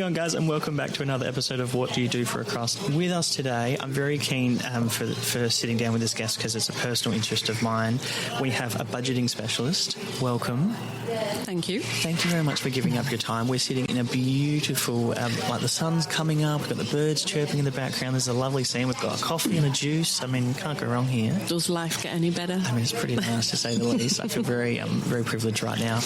going, guys, and welcome back to another episode of What Do You Do for a Crust? With us today, I'm very keen for sitting down with this guest because it's a personal interest of mine. We have a budgeting specialist. Welcome. Thank you. Thank you very much for giving up your time. We're sitting in a beautiful, like the sun's coming up, we've got the birds chirping in the background, there's a lovely scene, we've got a coffee and a juice. I mean, can't go wrong here. Does life get any better? I mean, it's pretty nice to say the least. I feel very privileged right now.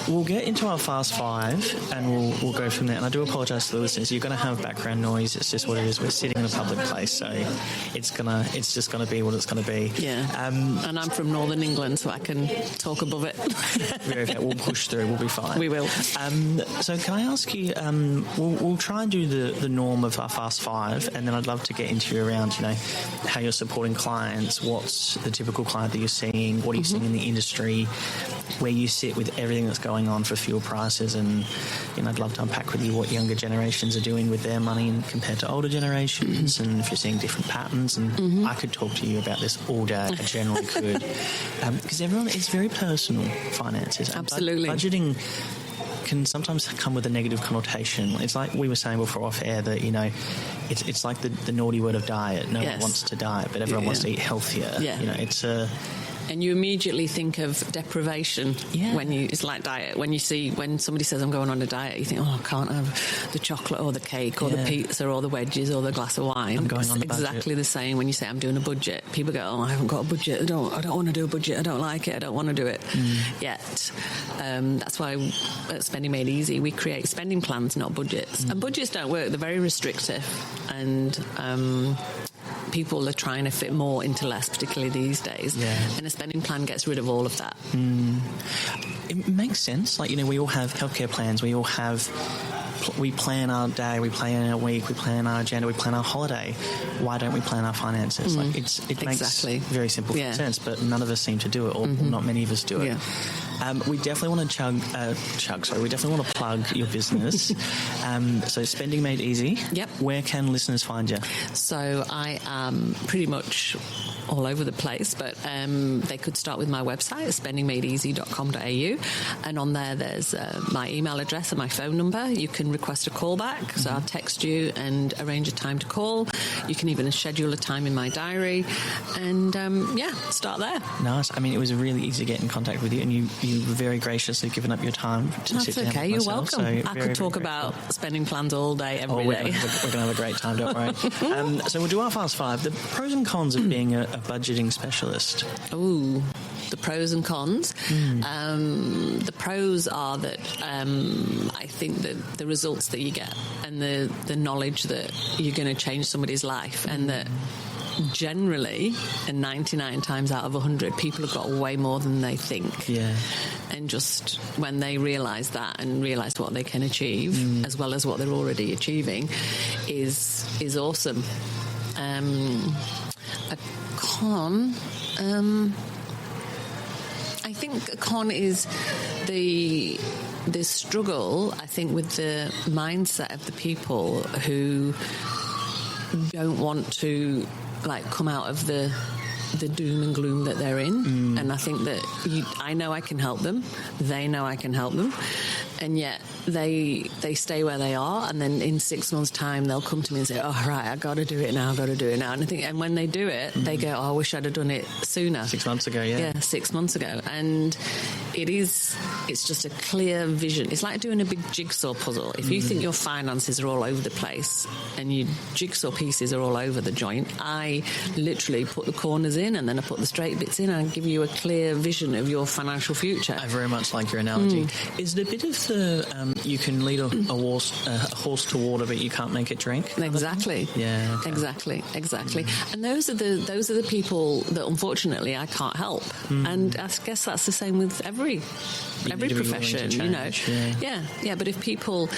We'll get into our Fast Five and we'll go from there. And I do apologise to the listeners. You're going to have background noise. It's just what it is. We're sitting in a public place, so it's just going to be what it's going to be. Yeah. And I'm from Northern England, so I can talk above it. Very fair. We'll push through. We'll be fine. We will. So can I ask you? We'll try and do the norm of our Fast Five, and then I'd love to get into you around, how you're supporting clients. What's the typical client that you're seeing? What are you seeing in the industry? Where you sit with everything that's going on for fuel prices, and I'd love to unpack with you what younger generations are doing with their money compared to older generations, and if you're seeing different patterns. And I could talk to you about this all day. I generally could, because everyone is very personal. Finances, absolutely. Budgeting can sometimes come with a negative connotation. It's like we were saying before off air that it's like the naughty word of diet. No one wants to diet, but everyone wants to eat healthier. Yeah. It's a. And you immediately think of deprivation it's like diet. When somebody says I'm going on a diet, you think, I can't have the chocolate or the cake or the pizza or the wedges or the glass of wine. I'm going on the exactly budget. The same when you say I'm doing a budget. People go, I haven't got a budget. I don't want to do a budget. I don't like it. I don't want to do it yet. That's why at Spending Made Easy we create spending plans, not budgets. And budgets don't work. They're very restrictive, and people are trying to fit more into less, particularly these days. Yeah. And a spending plan gets rid of all of that. It makes sense. We all have healthcare plans. We plan our day, we plan our week, we plan our agenda, we plan our holiday. Why don't we plan our finances? It makes very simple sense, but none of us seem to do it, or not many of us do it. Yeah. We definitely want to we definitely want to plug your business. So Spending Made Easy. Yep. Where can listeners find you? So I am pretty much all over the place, but they could start with my website, spendingmadeeasy.com.au, and on there's my email address and my phone number. You can request a call back, so I'll text you and arrange a time to call. You can even schedule a time in my diary, and start there. Nice. I mean, it was really easy to get in contact with you, and you were very graciously given up your time to sit down with myself. You're welcome. So I could talk about spending plans all day, every day. We're going to have a great time, don't worry. So we'll do our Fast Five. The pros and cons of being a budgeting specialist. Ooh, the pros and cons. The pros are that I think that the results that you get and the knowledge that you're going to change somebody's life, and that generally, and 99 times out of 100, people have got way more than they think. Yeah. And just when they realise that and realise what they can achieve, as well as what they're already achieving, is awesome. A con, I think a con is the struggle, I think, with the mindset of the people who don't want to come out of the doom and gloom that they're in. And I think that I know I can help them, they know I can help them, and yet they stay where they are, and then in 6 months' time they'll come to me and say, "Oh, right, I got to do it now. And I think, and when they do it, they go, "Oh, I wish I'd have done it sooner." 6 months ago, yeah, 6 months ago, and it's just a clear vision. It's like doing a big jigsaw puzzle. If you think your finances are all over the place and your jigsaw pieces are all over the joint, I literally put the corners in, and then I put the straight bits in, and I give you a clear vision of your financial future. I very much like your analogy. Is it a bit of the you can lead a horse to water, but you can't make it drink? Exactly. Yeah. Okay. Exactly. And those are the people that unfortunately I can't help. And I guess that's the same with every profession, Yeah. But if people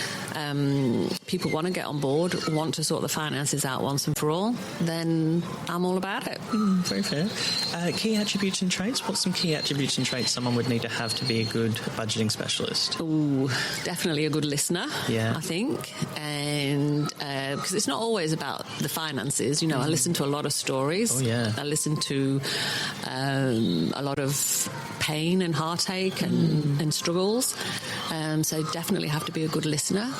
want to get on board, want to sort the finances out once and for all, then I'm all about it. Very fair. Key attributes and traits. What's some key attributes and traits someone would need to have to be a good budgeting specialist? Ooh, definitely a good listener. Yeah, I think, and because it's not always about the finances. I listen to a lot of stories. Oh yeah. I listen to a lot of pain and heartache and struggles, So definitely have to be a good listener.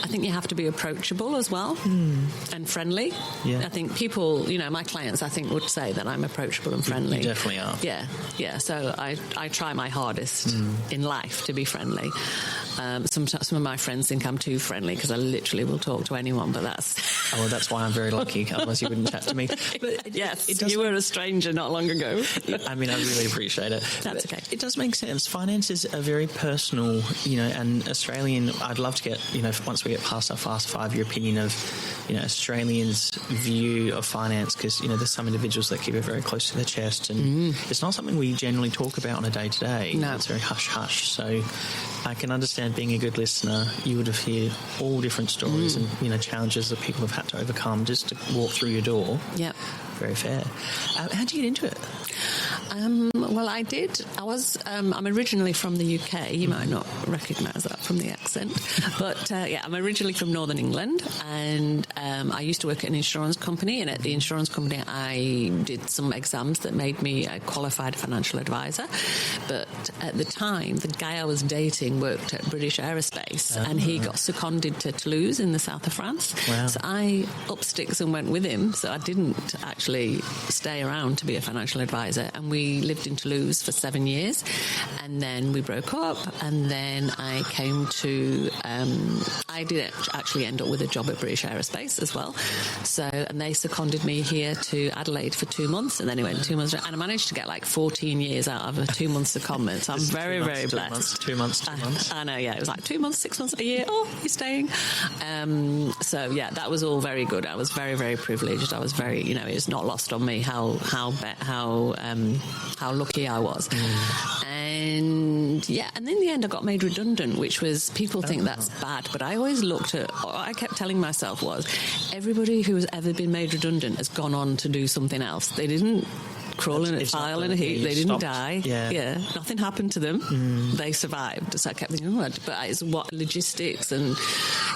I think you have to be approachable as well and friendly. Yeah. I think people, my clients, I think would say that I'm approachable and friendly. You definitely are. Yeah. So I try my hardest in life to be friendly. Sometimes some of my friends think I'm too friendly because I literally will talk to anyone, but that's... Oh, well, that's why I'm very lucky, otherwise you wouldn't chat to me. But yes, you were a stranger not long ago. I mean, I really appreciate it. That's okay. It does make sense. Finance is a very personal, and Australian, I'd love to get, once we get past our Fast Five, your opinion of, Australians' view of finance, because, there's some individuals that keep it very close to their chest, and it's not something we generally talk about on a day-to-day. No. It's very hush-hush. So I can understand being a good listener, you would have heard all different stories and, challenges that people have had to overcome just to walk through your door. Yep. Very fair. How'd you get into it? Well, I did. I'm originally from the UK. You might not recognise that from the accent. But, I'm originally from Northern England. And I used to work at an insurance company. And at the insurance company, I did some exams that made me a qualified financial advisor. But at the time, the guy I was dating worked at British Aerospace. And he got seconded to Toulouse in the south of France. Wow. So I up sticks and went with him. So I didn't actually stay around to be a financial advisor. And we lived in Toulouse for 7 years, and then we broke up, and then I came to I did actually end up with a job at British Aerospace as well, and they seconded me here to Adelaide for 2 months, and then it went 2 months, and I managed to get like 14 years out of a 2 month secondment, so I'm very, very blessed. 2 months. I know, yeah, it was like 2 months, 6 months, a year. Oh, you're staying. So yeah, that was all very good. I was very, very privileged. I was very, it's not lost on me how lucky I was. And in the end I got made redundant, which was, people think that's bad, but I always looked at, what I kept telling myself was, everybody who has ever been made redundant has gone on to do something else. They didn't crawl in a pile in a heap. They didn't die. Yeah. Nothing happened to them. They survived. So I kept thinking, but it's what logistics and,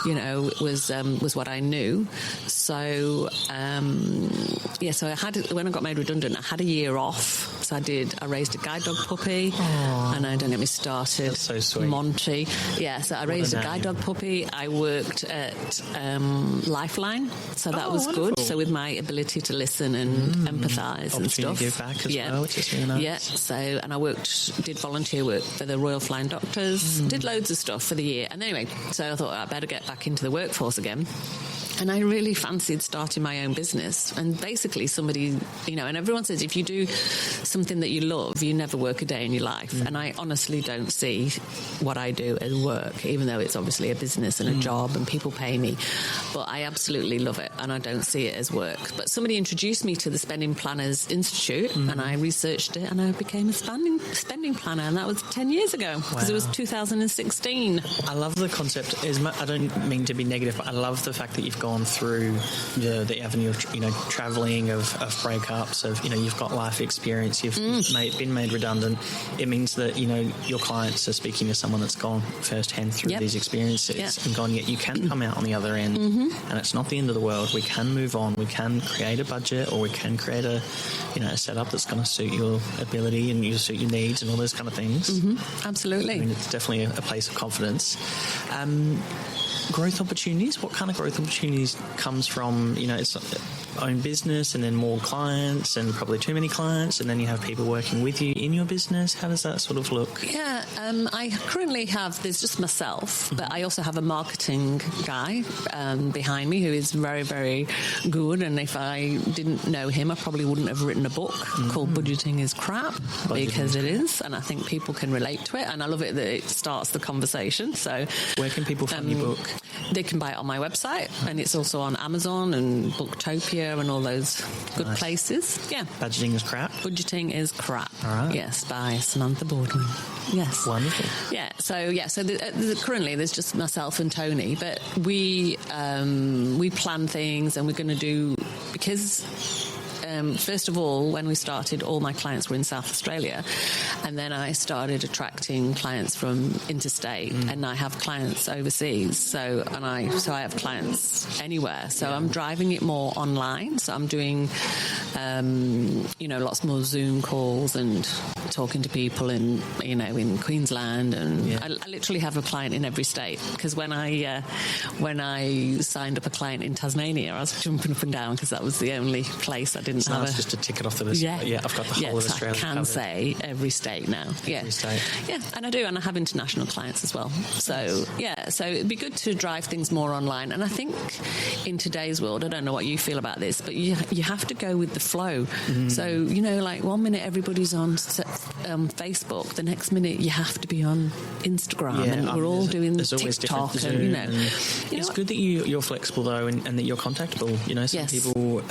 was what I knew. So, so I had, when I got made redundant, I had a year off. So I raised a guide dog puppy. Aww. And don't get me started. That's so sweet. Monty. Yeah, so I raised a guide dog puppy. I worked at Lifeline. So that was wonderful. good. So with my ability to listen and empathise and stuff. Give back as well, which is really nice. Yeah, so, and I did volunteer work for the Royal Flying Doctors, did loads of stuff for the year. And anyway, so I thought I better get back into the workforce again. And I really fancied starting my own business. And basically somebody, and everyone says if you do something that you love, you never work a day in your life. And I honestly don't see what I do as work, even though it's obviously a business and a job and people pay me. But I absolutely love it and I don't see it as work. But somebody introduced me to the Spending Planners Institute and I researched it and I became a spending planner, and that was 10 years ago because it was 2016. I love the concept. I don't mean to be negative, but I love the fact that you've gone through the avenue of travelling, of breakups, of you've got life experience, you've been made redundant. It means that your clients are speaking to someone that's gone firsthand through these experiences and gone, yet you can come out on the other end and it's not the end of the world. We can move on, we can create a budget, or we can create a setup that's going to suit your ability and suit your needs and all those kind of things. Absolutely. I mean, it's definitely a place of confidence. Growth opportunities, what kind of growth opportunities comes from it's own business and then more clients and probably too many clients, and then you have people working with you in your business? How does that sort of look? I currently have, there's just myself, but I also have a marketing guy behind me who is very, very good, and if I didn't know him I probably wouldn't have written a book called Budgeting is Crap, because it is, and I think people can relate to it, and I love it that it starts the conversation. So where can people find your book? They can buy it on my website, and it's also on Amazon and Booktopia and all those good places. Yeah. Budgeting is Crap? Budgeting is Crap. All right. Yes, by Samantha Boardman. Yes. Wonderful. Yeah. So currently there's just myself and Tony, but we plan things, and we're going to do, because first of all, when we started, all my clients were in South Australia, and then I started attracting clients from interstate, and I have clients overseas. So I have clients anywhere. So I'm driving it more online. So I'm doing, lots more Zoom calls and talking to people in Queensland, and I literally have a client in every state, because when I signed up a client in Tasmania, I was jumping up and down because that was the only place I didn't have. It's just to tick it off the list. Yeah, I've got the whole of Australia. I can say every state now. Every state. Yeah, and I do, and I have international clients as well. So so it'd be good to drive things more online. And I think in today's world, I don't know what you feel about this, but you have to go with the flow. So like 1 minute everybody's on Facebook, the next minute you have to be on Instagram, and we're all doing TikTok, and it's good that you're flexible though, and that you're contactable. Some people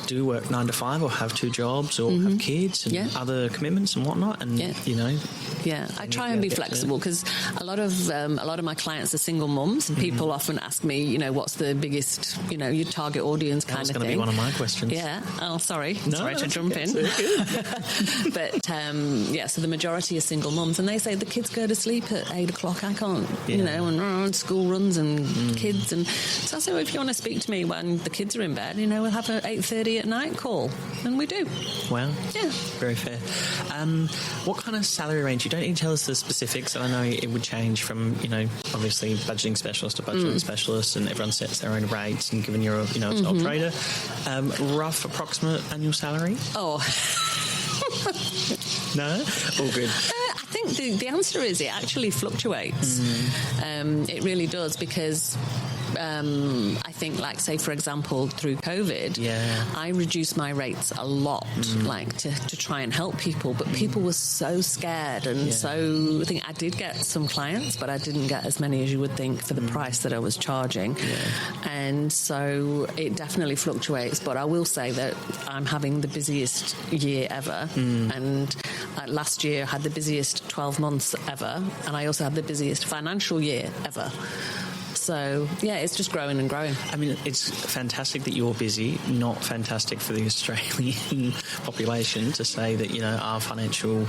do work 9 to 5 or have 2 jobs or have kids and other commitments and whatnot, and I try and be flexible, because a lot of my clients are single mums, and people often ask me, what's the biggest, your target audience kind of thing. That's going to be one of my questions. Sorry to jump in. But so the majority are single mums, and they say the kids go to sleep at 8 o'clock. I can't, and school runs and kids, and so I say, well, if you want to speak to me when the kids are in bed, we'll have a 8:30 at night call, and we do. Wow. Yeah. Very fair. What kind of salary range? You don't need to tell us the specifics, and I know it would change from, obviously budgeting specialist to budgeting specialist, and everyone sets their own rates, and given you're a sole trader, rough approximate annual salary? Oh. No? All good. I think the answer is it actually fluctuates. It really does, because I think, like, say, for example, through COVID, I reduced my rates a lot, like to try and help people, but people were so scared, and so I think I did get some clients, but I didn't get as many as you would think for the price that I was charging. And so it definitely fluctuates, but I will say that I'm having the busiest year ever, and last year I had the busiest 12 months ever, and I also had the busiest financial year ever. So, it's just growing and growing. I mean, it's fantastic that you're busy, not fantastic for the Australian population to say that, our financial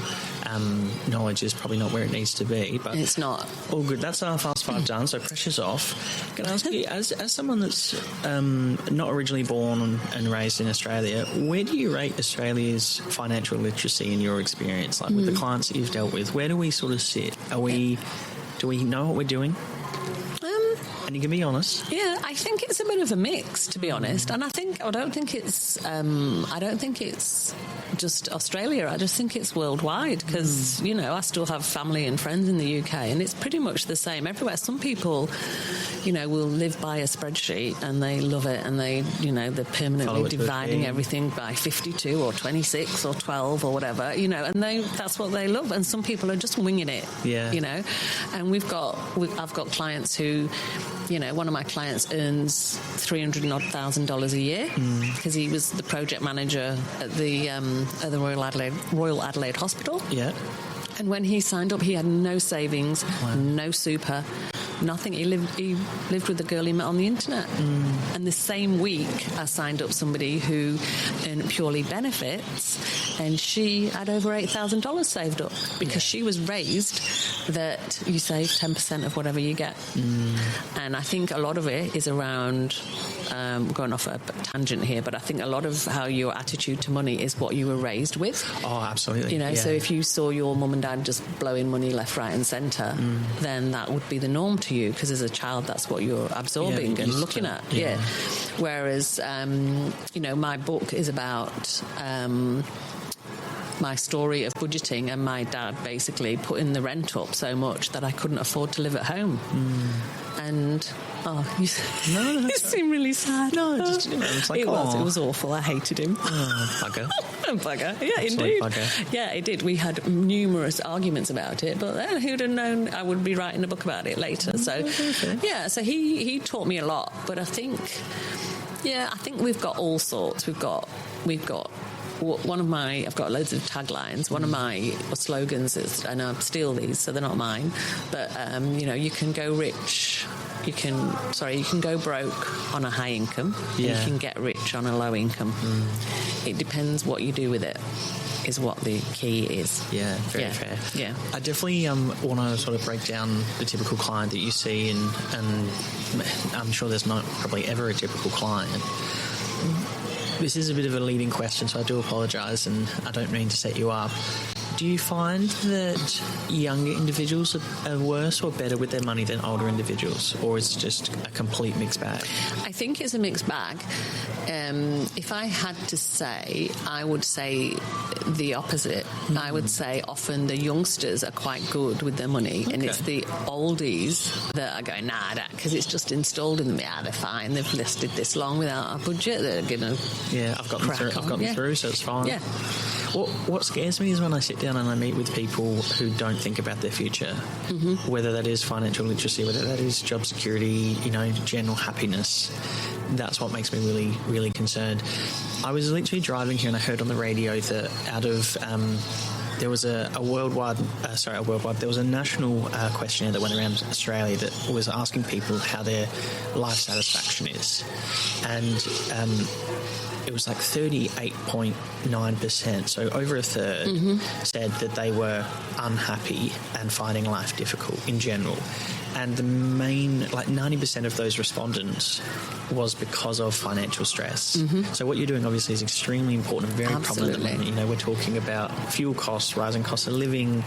knowledge is probably not where it needs to be. But it's not. All good. That's our Fast 5 done, so pressure's off. Can I ask you, as someone that's not originally born and raised in Australia, where do you rate Australia's financial literacy in your experience? Like, with the clients that you've dealt with, where do we sort of sit? Do we know what we're doing? And you can be honest. Yeah, I think it's a bit of a mix, to be honest. And I don't think it's just Australia. I just think it's worldwide, because I still have family and friends in the UK, and it's pretty much the same everywhere. Some people, will live by a spreadsheet and they love it, and they're permanently dividing everything by 52 or 26 or 12 or whatever, and that's what they love. And some people are just winging it, And I've got clients who, one of my clients earns $300,000 a year, because he was the project manager at the Royal Adelaide Hospital. Yeah. And when he signed up, he had no savings, no super, nothing. He lived with a girl he met on the internet. And the same week, I signed up somebody who earned purely benefits, and she had over $8,000 saved up, because she was raised that you save 10% of whatever you get. And I think a lot of it is around, going off a tangent here, but I think a lot of how your attitude to money is what you were raised with. Oh, absolutely. So if you saw your mum and dad just blowing money left, right and centre, then that would be the norm to you, because as a child that's what you're absorbing and looking at. Whereas, my book is about my story of budgeting, and my dad basically putting the rent up so much that I couldn't afford to live at home. And you seem really sad. No, just, it's like, it was awful. I hated him. Oh, bugger. Bugger. Yeah, indeed. Bugger. Yeah, it did. We had numerous arguments about it, but who'd have known I would be writing a book about it later. So, so he taught me a lot. But I think we've got all sorts. We've got I've got loads of taglines. One of my slogans is, and I steal these, so they're not mine, but, you can go rich. You can go broke on a high income, and you can get rich on a low income. It depends what you do with it, is what the key is. Yeah, very fair. Yeah. I definitely want to sort of break down the typical client that you see, and I'm sure there's not probably ever a typical client. This is a bit of a leading question, so I do apologise, and I don't mean to set you up. Do you find that younger individuals are worse or better with their money than older individuals, or is it just a complete mixed bag? I think it's a mixed bag. If I had to say, I would say the opposite. I would say often the youngsters are quite good with their money, and it's the oldies that are going, nah, because it's just installed in them. Yeah, they're fine. They've listed this long without a budget. They're going to I've got them through, so it's fine. Yeah. What scares me is when I sit down and I meet with people who don't think about their future, whether that is financial literacy, whether that is job security, general happiness. That's what makes me really, really concerned. I was literally driving here and I heard on the radio that out of there was a national questionnaire that went around Australia that was asking people how their life satisfaction is, and it was like 38.9%, so over a third said that they were unhappy and finding life difficult in general. And the main, 90% of those respondents was because of financial stress. So what you're doing obviously is extremely important and very prominent. We're talking about fuel costs, rising costs of living,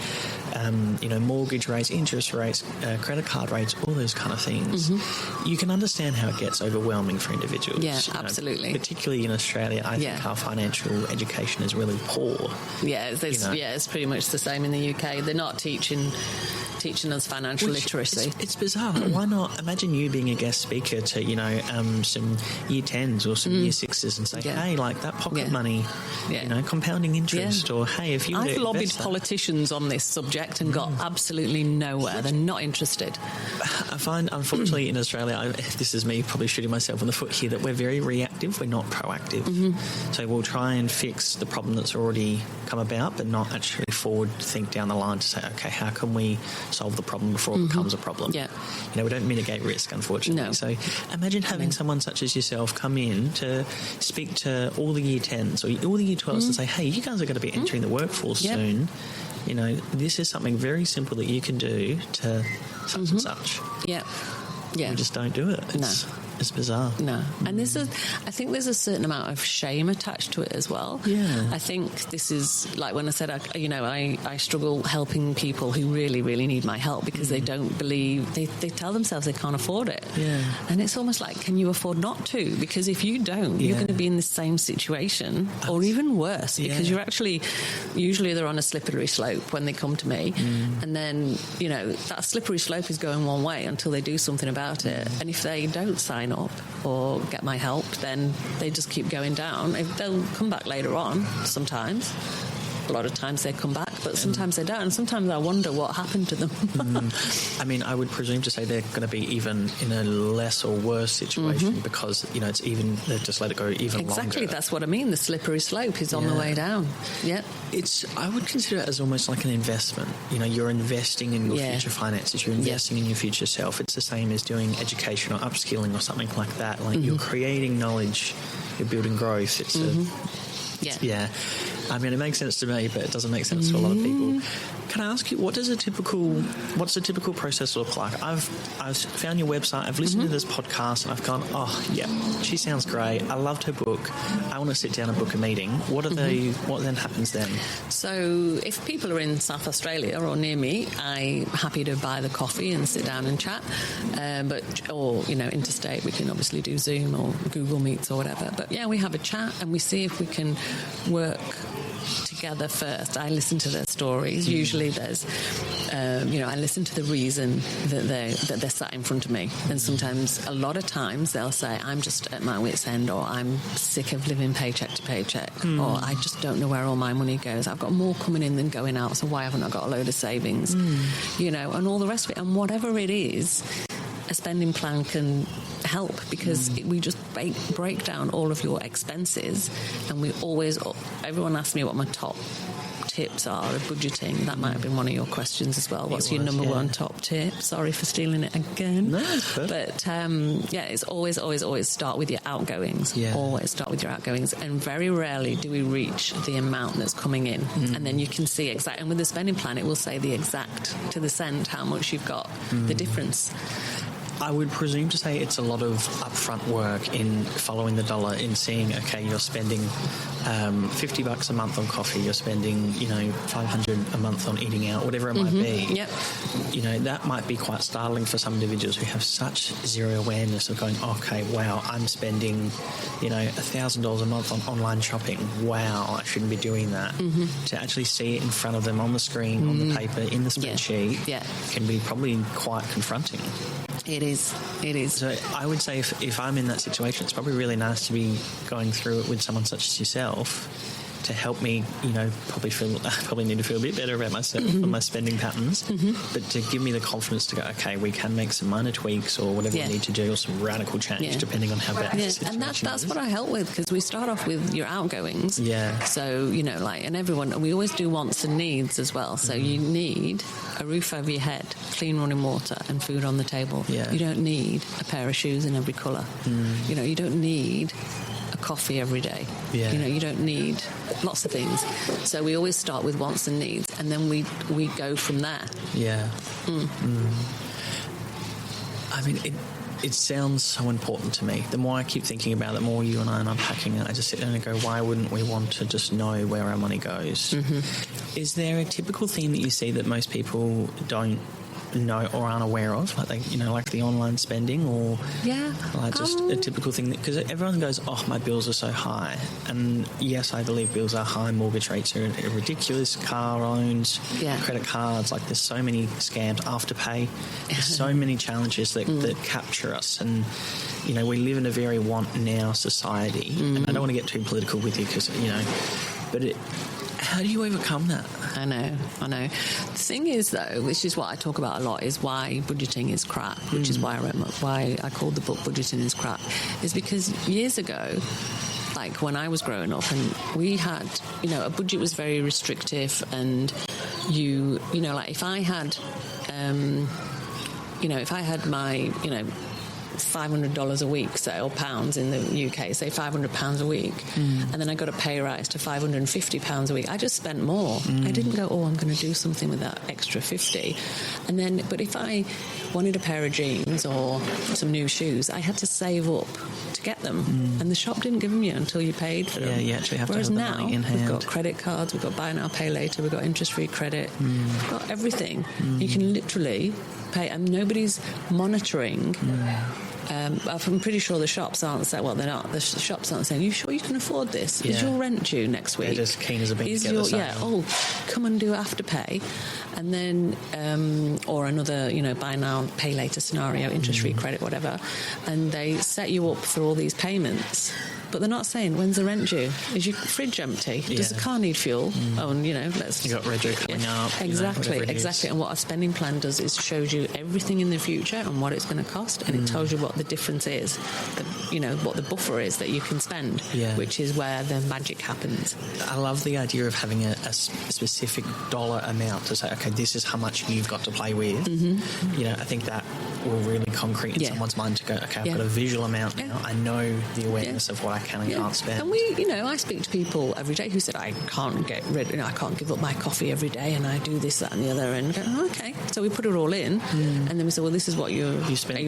mortgage rates, interest rates, credit card rates, all those kind of things. You can understand how it gets overwhelming for individuals. Yeah, absolutely. Particularly in Australia, I think our financial education is really poor. Yeah, it's pretty much the same in the UK. They're not teaching us financial literacy. It's bizarre. Why not? Imagine you being a guest speaker to, some year 10s or some year 6s and say, hey, that pocket money, compounding interest, or hey, if you I've lobbied politicians on this subject and got absolutely nowhere. They're not interested. I find, unfortunately, in Australia, this is me probably shooting myself in the foot here, that we're very reactive. We're not proactive. So we'll try and fix the problem that's already come about, but not actually forward think down the line to say, okay, how can we solve the problem before it becomes a problem? Yeah. We don't mitigate risk, unfortunately. No. So imagine having someone such as yourself come in to speak to all the year 10s or all the year 12s and say, hey, you guys are going to be entering the workforce soon. This is something very simple that you can do to such and such. Yeah. Yeah. We just don't do it. It's bizarre. No. And I think there's a certain amount of shame attached to it as well. Yeah. I think this is, like when I said, I struggle helping people who really, really need my help because they don't believe, they tell themselves they can't afford it. Yeah. And it's almost like, can you afford not to? Because if you don't, you're going to be in the same situation or even worse because you're actually, usually they're on a slippery slope when they come to me. And then, that slippery slope is going one way until they do something about it. And if they don't sign up or get my help, then they just keep going down. They'll come back later on sometimes. A lot of times they come back, but sometimes they don't. And sometimes I wonder what happened to them. I would presume to say they're going to be even in a less or worse situation because, it's even, they've just let it go even longer. Exactly, that's what I mean. The slippery slope is on the way down. Yeah. I would consider it as almost like an investment. You're investing in your future finances. You're investing in your future self. It's the same as doing education or upskilling or something like that. You're creating knowledge, you're building growth. It's it makes sense to me, but it doesn't make sense to a lot of people. Can I ask you, what's a typical process look like? I've found your website, I've listened to this podcast, and I've gone, she sounds great. I loved her book. I want to sit down and book a meeting. What then happens then? So if people are in South Australia or near me, I'm happy to buy the coffee and sit down and chat. Or interstate, we can obviously do Zoom or Google Meets or whatever. But we have a chat and we see if we can work together first. I listen to their stories. Usually there's, I listen to the reason that they're sat in front of me. And sometimes, a lot of times, they'll say, I'm just at my wit's end, or I'm sick of living paycheck to paycheck, or I just don't know where all my money goes. I've got more coming in than going out, so why haven't I got a load of savings? And all the rest of it. And whatever it is, spending plan can help, because we just break down all of your expenses, and everyone asks me what my top tips are of budgeting. That might have been one of your questions as well. What's your number one top tip? Sorry for stealing it again. No, it's good. But it's always start with your outgoings. Yeah. Always start with your outgoings, and very rarely do we reach the amount that's coming in. And then you can see exactly. And with the spending plan, it will say the exact to the cent how much you've got, the difference. I would presume to say it's a lot of upfront work in following the dollar, in seeing, okay, you're spending $50 a month on coffee, you're spending, $500 a month on eating out, whatever it might be. Yep. That might be quite startling for some individuals who have such zero awareness of going, okay, wow, I'm spending, $1,000 a month on online shopping. Wow, I shouldn't be doing that. To actually see it in front of them on the screen, on the paper, in the spreadsheet, can be probably quite confronting. It is. So I would say if I'm in that situation, it's probably really nice to be going through it with someone such as yourself to help me, probably need to feel a bit better about myself and my spending patterns, but to give me the confidence to go, okay, we can make some minor tweaks or whatever we need to do, or some radical change depending on how bad the situation is. And that's what I help with, because we start off with your outgoings. Yeah. So, and everyone, we always do wants and needs as well. So you need a roof over your head, clean running water, and food on the table. Yeah. You don't need a pair of shoes in every colour. You don't need a coffee every day. Yeah. You don't need lots of things. So we always start with wants and needs, and then we go from there. Yeah. I mean, it sounds so important to me. The more I keep thinking about it, the more you and I are unpacking it, I just sit there and go, why wouldn't we want to just know where our money goes? Is there a typical theme that you see that most people don't know or aren't aware of, like the online spending, or just a typical thing? Because everyone goes, oh, my bills are so high, and yes, I believe bills are high, mortgage rates are ridiculous, car loans, credit cards, there's so many scams, afterpay, there's so many challenges that capture us, and we live in a very want now society, and I don't want to get too political with you, because how do you overcome that? I know. The thing is, though, which is what I talk about a lot, is why budgeting is crap, which is why I called the book Budgeting is Crap, is because years ago, when I was growing up, and we had, a budget was very restrictive, and if I had, if I had my, $500 a week, say, or pounds in the UK, say £500 a week, and then I got a pay rise to £550 a week, I just spent more. I didn't go, I'm going to do something with that extra 50. And then, but if I wanted a pair of jeans or some new shoes, I had to save up to get them, and the shop didn't give them you until you paid for them. Yeah, you actually have Whereas to have now, the money in hand. We've got credit cards, we've got buy now, pay later, we've got interest-free credit, we've got everything. You can literally pay, and nobody's monitoring. I'm pretty sure the shops aren't saying, they're not. The shops aren't saying, you sure you can afford this? Is your rent due next week? They're just keen as a bean to get the sale. Come and do Afterpay. And then, or another, buy now, pay later scenario, interest-free credit, whatever. And they set you up for all these payments. But they're not saying, when's the rent due? Is your fridge empty? Does the car need fuel? Oh, and, let's... You got rego coming up. Exactly. And what a spending plan does is shows you everything in the future and what it's going to cost, and it tells you what the difference is, what the buffer is that you can spend, which is where the magic happens. I love the idea of having a specific dollar amount to say, okay, this is how much you've got to play with. I think that will really concrete in someone's mind to go, okay, I've got a visual amount now. I know the awareness of what I can and can't spend. And I speak to people every day who said, I can't get rid, I can't give up my coffee every day, and I do this, that, and the other. And go, okay, so we put it all in, and then we say, well, this is what your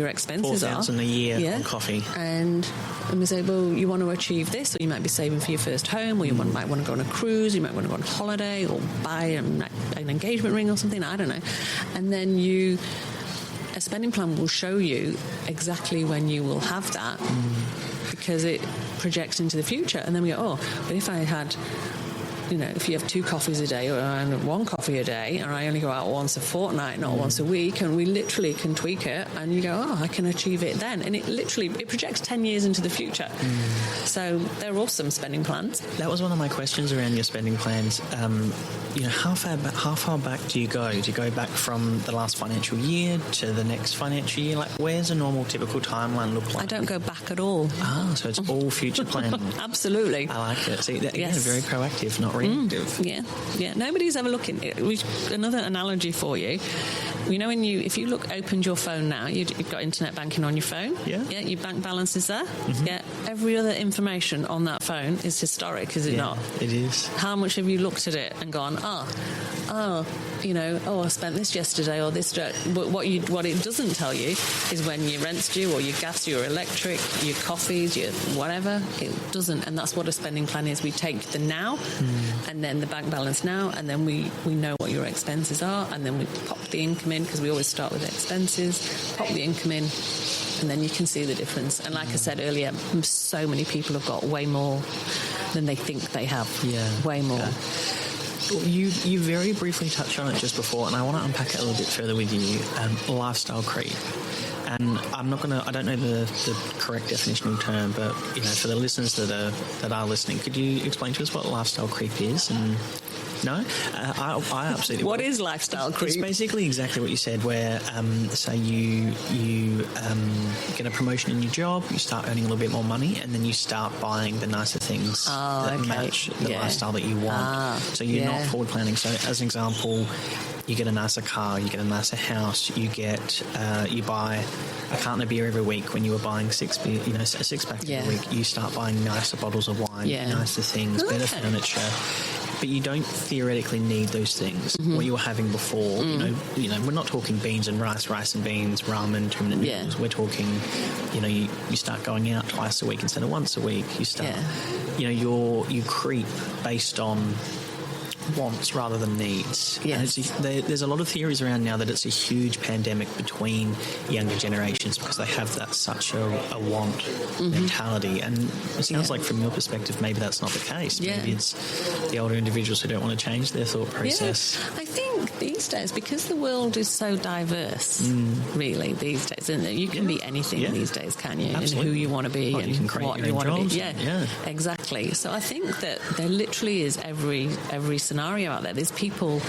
expenses are. $4,000 a year on coffee, and we say, well, you want to achieve this, or you might be saving for your first home, or you might want to go on a cruise, you might want to go on holiday, or buy an engagement ring or something. I don't know, and then a spending plan will show you exactly when you will have that, because it projects into the future. And then we go, but if I had if you have 2 coffees a day or 1 coffee a day, and I only go out once a fortnight, not once a week, and we literally can tweak it, and you go, I can achieve it then. And it projects 10 years into the future. So they're awesome spending plans. That was one of my questions around your spending plans. How far back do you go? Do you go back from the last financial year to the next financial year? Like, where's a normal, typical timeline look like? I don't go back at all. So it's all future planning. Absolutely. I like it. See, yes. Very proactive, not reactive. Yeah. Nobody's ever looking. Another analogy for you. If you opened your phone now, you've got internet banking on your phone. Yeah. Your bank balance is there. Yeah. Every other information on that phone is historic, is it not? It is. How much have you looked at it and gone, I spent this yesterday or this. But what it doesn't tell you is when your rent's due or your gas, your electric, your coffees, your whatever. It doesn't, and that's what a spending plan is. We take the now, and then the bank balance now, and then we know what your expenses are, and then we pop the income in, because we always start with expenses. Pop the income in, and then you can see the difference. And like I said earlier, so many people have got way more than they think they have. Yeah, way more. Yeah. You very briefly touched on it just before, and I want to unpack it a little bit further with you. Lifestyle creep. And I don't know the correct definitional term, but for the listeners that are listening, could you explain to us what lifestyle creep is? And no, I absolutely. What is lifestyle creep? It's basically exactly what you said, where say you get a promotion in your job, you start earning a little bit more money, and then you start buying the nicer things that match the lifestyle that you want. So you're not forward planning. So as an example, you get a nicer car, you get a nicer house, you buy a carton of beer every week when you were buying a 6-pack every week. You start buying nicer bottles of wine, nicer things, better furniture. But you don't theoretically need those things. What you were having before, we're not talking beans and rice and beans, ramen, 2-minute noodles. We're talking, you start going out twice a week instead of once a week. You start, you creep based on wants rather than needs. Yes. And there's a lot of theories around now that it's a huge pandemic between younger generations because they have that such a want mentality. And it sounds like from your perspective, maybe that's not the case. Maybe it's the older individuals who don't want to change their thought process. I think these days, because the world is so diverse, really, these days, and you can be anything these days, can you? Absolutely. And who you want to be and you can create what your you own want jobs. to be. Yeah, exactly. So I think that there literally is every scenario out there. There's people,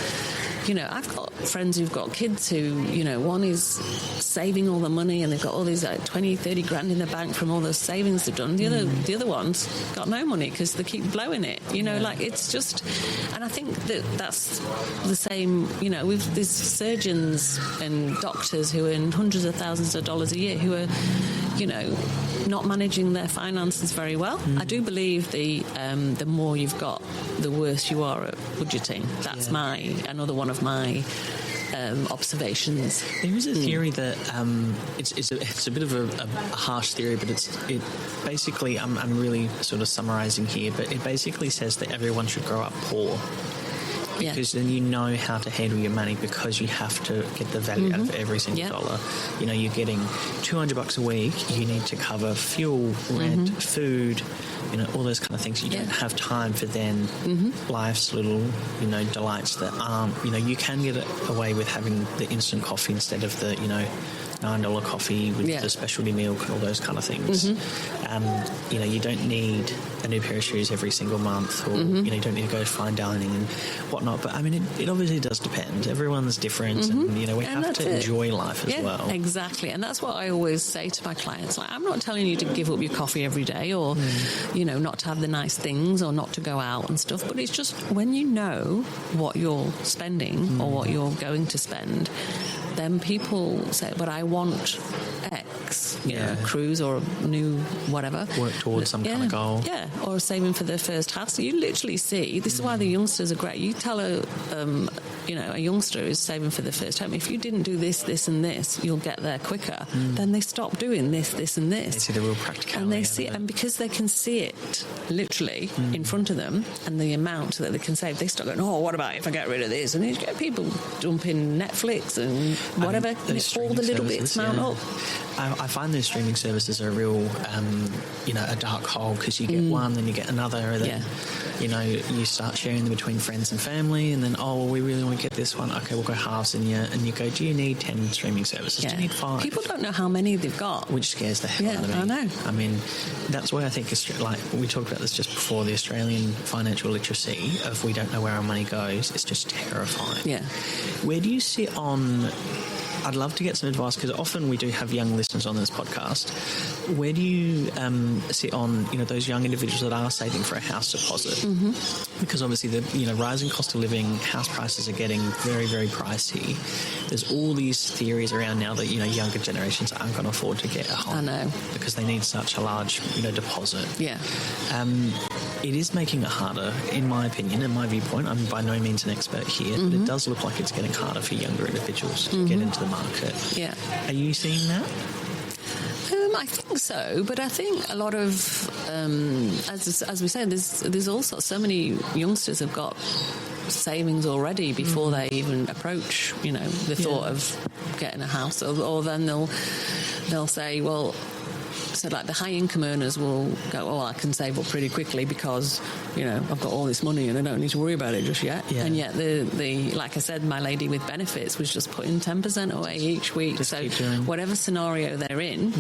I've got friends who've got kids who, one is saving all the money and they've got all these 20, 30 grand in the bank from all those savings they've done. The other one's got no money because they keep blowing it. It's just, and I think that's the same, with these surgeons and doctors who earn hundreds of thousands of dollars a year who are, not managing their finances very well. I do believe the more you've got, the worse you are at budgeting. That's another one of my observations. There is a theory that it's a bit of a harsh theory, but it basically I'm really sort of summarising here, but it basically says that everyone should grow up poor. Because then you know how to handle your money because you have to get the value out of every single dollar. You're getting $200 a week. You need to cover fuel, rent, food, all those kind of things. You don't have time for then life's little, delights that aren't, you can get away with having the instant coffee instead of the, $9 coffee with the specialty milk and all those kind of things. You don't need a new pair of shoes every single month, or you don't need to go fine dining and whatnot. But I mean, it obviously does depend. Everyone's different, and we have to enjoy life as well. Exactly, and that's what I always say to my clients. Like, I'm not telling you to give up your coffee every day, or not to have the nice things, or not to go out and stuff. But it's just when you know what you're spending or what you're going to spend, then people say, but I want X, a cruise or a new whatever. Work towards some kind of goal. Yeah, or saving for their first house. So you literally see, this is why the youngsters are great. You tell a youngster who's saving for their first home, if you didn't do this, this and this, you'll get there quicker. Then they stop doing this, this and this. They see the real practicality. And they see it, and because they can see it literally in front of them and the amount that they can save, they start going, what about if I get rid of this? And you get people dumping Netflix and whatever, and all the little bits mount up. I find those streaming services are a real, a dark hole, because you get one, then you get another, and then you start sharing them between friends and family, and then, we really want to get this one. Okay, we'll go halves, and you go, do you need 10 streaming services? Do you need 5? People don't know how many they've got. Which scares the hell out of me. I know. I mean, that's why I think, we talked about this just before, the Australian financial literacy of we don't know where our money goes. It's just terrifying. Yeah. Where do you sit on... I'd love to get some advice, because often we do have young listeners on this podcast. Where do you sit on, those young individuals that are saving for a house deposit? Mm-hmm. Because obviously the rising cost of living, house prices are getting very, very pricey. There's all these theories around now that younger generations aren't going to afford to get a home. I know, because they need such a large deposit. Yeah. It is making it harder, in my opinion, in my viewpoint. I'm by no means an expert here, but it does look like it's getting harder for younger individuals to get into the market. Yeah. Are you seeing that? I think so, but I think a lot of, as we said, there's also so many youngsters have got savings already before they even approach, the thought of getting a house, or then they'll say, well. So, like, the high-income earners will go, I can save up pretty quickly because, I've got all this money and I don't need to worry about it just yet. Yeah. And yet, the like I said, my lady with benefits was just putting 10% away each week. Just so, whatever scenario they're in,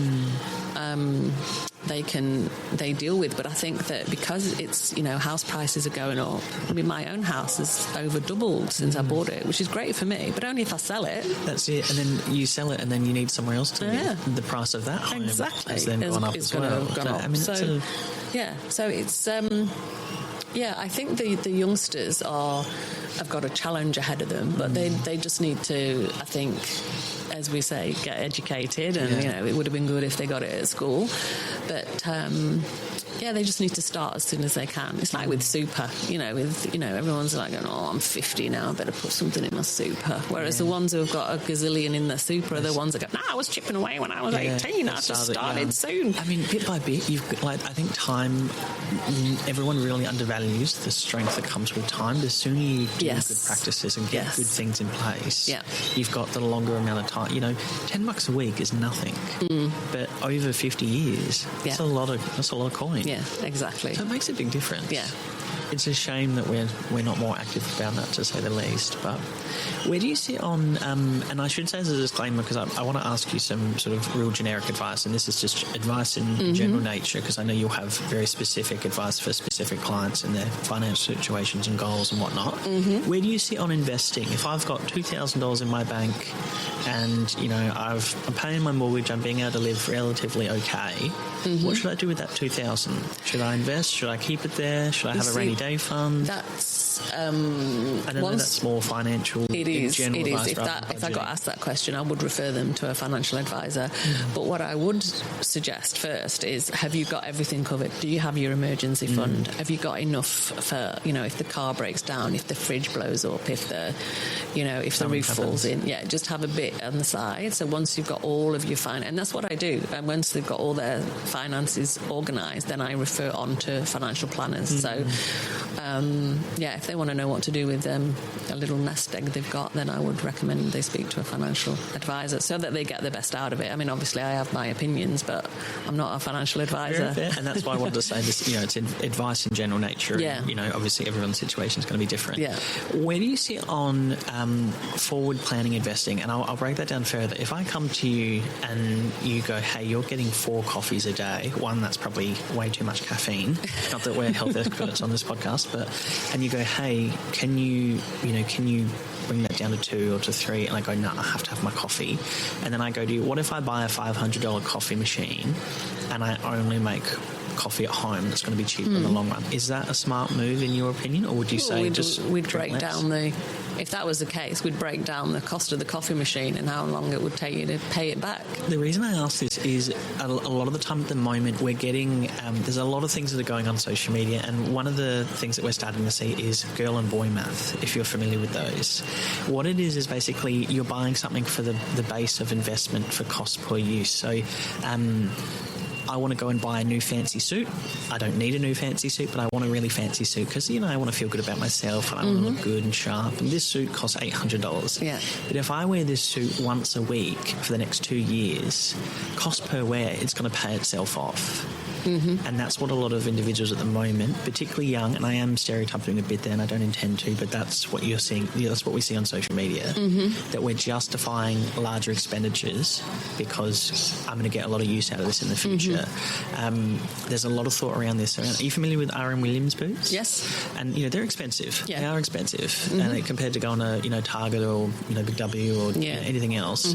they deal with. But I think that because it's, house prices are going up. I mean, my own house has over doubled since I bought it, which is great for me, but only if I sell it. That's it. And then you sell it and then you need somewhere else to live. The price of that home has then gone up as well. So it's... I think the youngsters have got a challenge ahead of them, but they just need to, I think, as we say, get educated, and it would have been good if they got it at school, but they just need to start as soon as they can. It's like with super, everyone's like going, I'm 50 now, I better put something in my super. Whereas the ones who've got a gazillion in their super are the ones that go, I was chipping away when I was 18, I just started soon. I mean, bit by bit, I think time, everyone really undervalues the strength that comes with time. The sooner you do good practices and get good things in place, you've got the longer amount of time. $10 a week is nothing, but over 50 years, that's a lot of coin. Yeah, exactly. So it makes a big difference. Yeah. It's a shame that we're not more active about that, to say the least. But where do you sit on, and I should say as a disclaimer, because I want to ask you some sort of real generic advice, and this is just advice in general nature, because I know you'll have very specific advice for specific clients and their financial situations and goals and whatnot. Where do you sit on investing? If I've got $2,000 in my bank and, I'm paying my mortgage, I'm being able to live relatively okay, what should I do with that $2,000? Should I invest? Should I keep it there? Should I have a rainy day fund? That's I don't know, that's more financial. It is. Advice, if I got asked that question, I would refer them to a financial advisor. But what I would suggest first is, have you got everything covered? Do you have your emergency fund? Have you got enough for, if the car breaks down, if the fridge blows up, if the roof falls in? Yeah, just have a bit on the side. So once you've got all of your and that's what I do. And once they've got all their finances organised, then I refer on to financial planners. So, if they want to know what to do with a little nest egg they've got, then I would recommend they speak to a financial advisor so that they get the best out of it. I mean, obviously I have my opinions, but I'm not a financial advisor. And that's why I wanted to say this, it's advice in general nature. Yeah. And, obviously everyone's situation is going to be different. Yeah. Where do you sit on forward planning investing? And I'll break that down further. If I come to you and you go, hey, you're getting 4 coffees a day, one, that's probably way too much caffeine. Not that we're health experts on this podcast, and you go, hey, can you bring that down to 2 or to 3? And I go, no, I have to have my coffee. And then I go to you, what if I buy a $500 coffee machine and I only make coffee at home that's going to be cheaper in the long run? Is that a smart move in your opinion, or would you say we'd break down if that was the case, we'd break down the cost of the coffee machine and how long it would take you to pay it back? The reason I ask this is a lot of the time at the moment we're getting there's a lot of things that are going on social media, and one of the things that we're starting to see is girl and boy math, if you're familiar with those. What it is basically you're buying something for the base of investment for cost per use. So I want to go and buy a new fancy suit. I don't need a new fancy suit, but I want a really fancy suit because, I want to feel good about myself and I want to look good and sharp. And this suit costs $800. Yeah. But if I wear this suit once a week for the next 2 years, cost per wear, it's going to pay itself off. And that's what a lot of individuals at the moment, particularly young, and I am stereotyping a bit there and I don't intend to, but that's what you're seeing, that's what we see on social media, that we're justifying larger expenditures because I'm going to get a lot of use out of this in the future. There's a lot of thought around this. Are you familiar with R.M. Williams boots? Yes. And, they're expensive. Yeah. They are expensive. And compared to going to, Target or, Big W or anything else,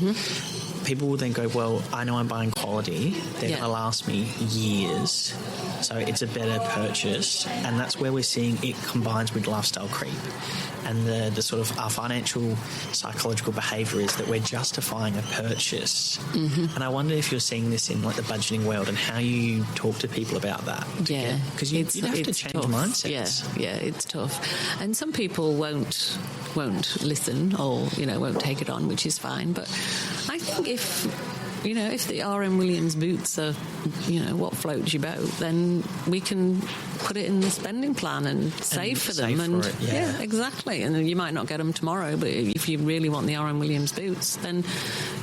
people will then go, well, I know I'm buying quality. They're going to last me years. So it's a better purchase. And that's where we're seeing it combines with lifestyle creep. And the sort of our financial psychological behaviour is that we're justifying a purchase. And I wonder if you're seeing this in like the budgeting world and how you talk to people about that. Yeah. Because you have to change mindsets. Yeah, it's tough. And some people won't listen or, won't take it on, which is fine. But I think if the R.M. Williams boots are, what floats your boat, then we can put it in the spending plan and save for them. Yeah, exactly. And you might not get them tomorrow, but if you really want the R.M. Williams boots, then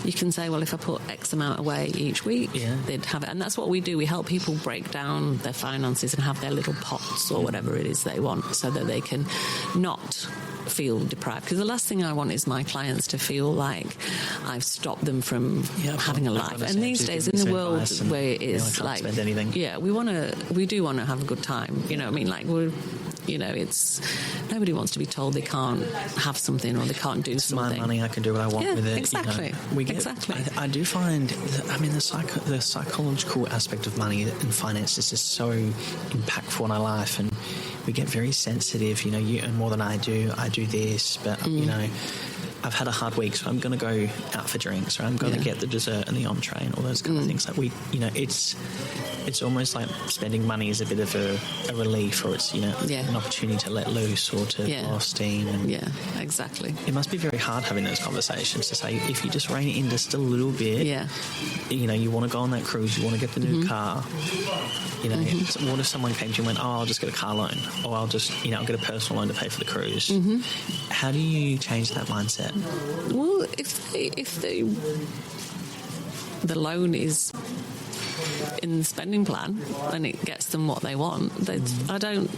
you can say, well, if I put X amount away each week, they'd have it. And that's what we do. We help people break down their finances and have their little pots or whatever it is they want so that they can not feel deprived, because the last thing I want is my clients to feel like I've stopped them from having a life. And these days in the world where it is like, we do want to have a good time, like it's nobody wants to be told they can't have something or they can't do something. My money, I can do what I want with it. Exactly. I do find that, the psychological aspect of money and finances is so impactful in our life, and we get very sensitive. You earn more than I do this, but I've had a hard week, so I'm going to go out for drinks, or I'm going to get the dessert and the entree and all those kind of things. Like it's almost like spending money is a bit of a relief, or it's an opportunity to let loose or to blow off steam. And exactly. It must be very hard having those conversations to say, if you just rein it in just a little bit, you want to go on that cruise, you want to get the new car. What if someone came to you and went, I'll just get a car loan, or I'll just I'll get a personal loan to pay for the cruise. How do you change that mindset? Well, if the loan is in the spending plan and it gets them what they want, I don't,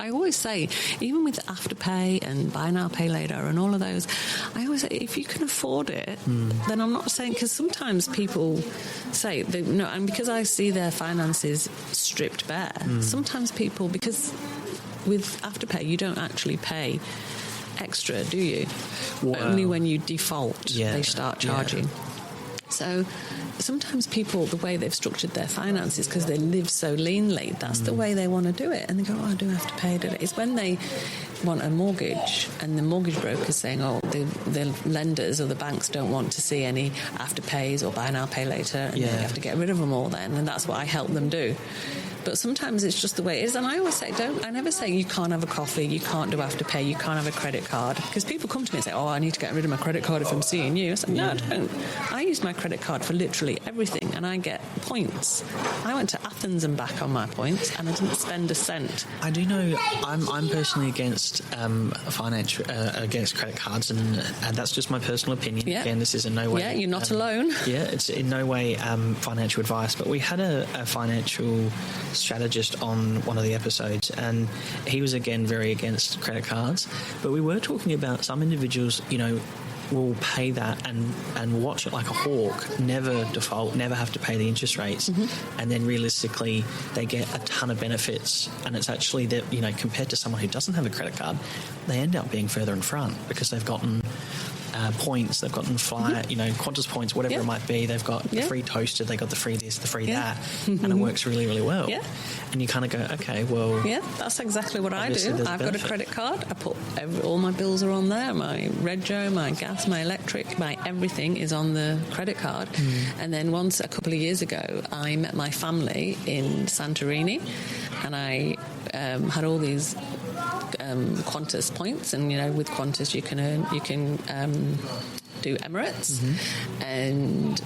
I always say, even with Afterpay and Buy Now, Pay Later and all of those, I always say, if you can afford it, then I'm not saying, because sometimes people say, and because I see their finances stripped bare, sometimes people, because with Afterpay, you don't actually pay extra, do you? Wow. Only when you default, they start charging. So sometimes people, the way they've structured their finances, because they live so leanly, that's the way they want to do it. And they go, I do have to pay it. It's when they want a mortgage and the mortgage broker's saying, the lenders or the banks don't want to see any afterpays or buy now, pay later, and you have to get rid of them all then. And that's what I help them do. But sometimes it's just the way it is. And I always say, I never say you can't have a coffee, you can't do Afterpay, you can't have a credit card. Because people come to me and say, I need to get rid of my credit card if I'm seeing you. I say, no, I don't. I use my credit card for literally everything, and I get points. I went to Athens and back on my points, and I didn't spend a cent. I do know I'm personally against against credit cards, and that's just my personal opinion. Yeah. Again, this is in no way... Yeah, you're not alone. Yeah, it's in no way financial advice, but we had a financial strategist on one of the episodes, and he was again very against credit cards, but we were talking about some individuals will pay that and watch it like a hawk, never default, never have to pay the interest rates, and then realistically they get a ton of benefits, and it's actually that compared to someone who doesn't have a credit card, they end up being further in front because they've gotten points, they've gotten Qantas points, whatever it might be, they've got the free toaster, they got the free this, the free that, and it works really, really well. Yeah. And you kind of go, okay, well... Yeah, that's exactly what I do. I've got a credit card, I put all my bills are on there, my rego, my gas, my electric, my everything is on the credit card. And then once, a couple of years ago, I met my family in Santorini, and I had all these Qantas points, and with Qantas you can do Emirates, and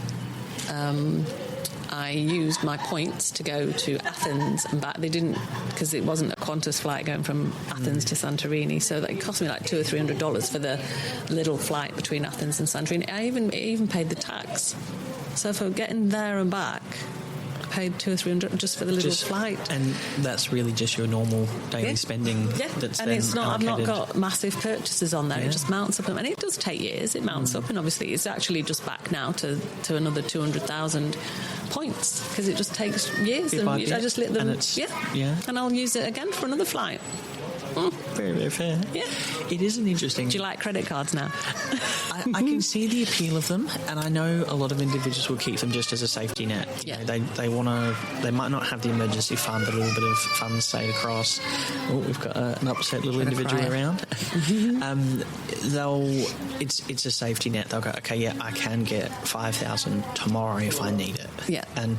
I used my points to go to Athens and back. They didn't, because it wasn't a Qantas flight going from Athens to Santorini, so that cost me like $200 or $300 for the little flight between Athens and Santorini. I even paid the tax, so for getting there and back, paid $200 or $300 just for the little flight. And that's really just your normal daily spending. Yeah, that's and it's not. allocated. I've not got massive purchases on there. It just mounts up, and it does take years. It mounts up, and obviously it's actually just back now to another 200,000 points because it just takes years. And I just let them. And I'll use it again for another flight. Very, very fair. Yeah. It is an interesting... Do you like credit cards now? I can see the appeal of them, and I know a lot of individuals will keep them just as a safety net. Yeah. You know, they want to... They might not have the emergency fund, but a little bit of funds stayed across. Oh, we've got an upset little individual around. It's a safety net. They'll go, okay, yeah, I can get 5,000 tomorrow if I need it. Yeah. And...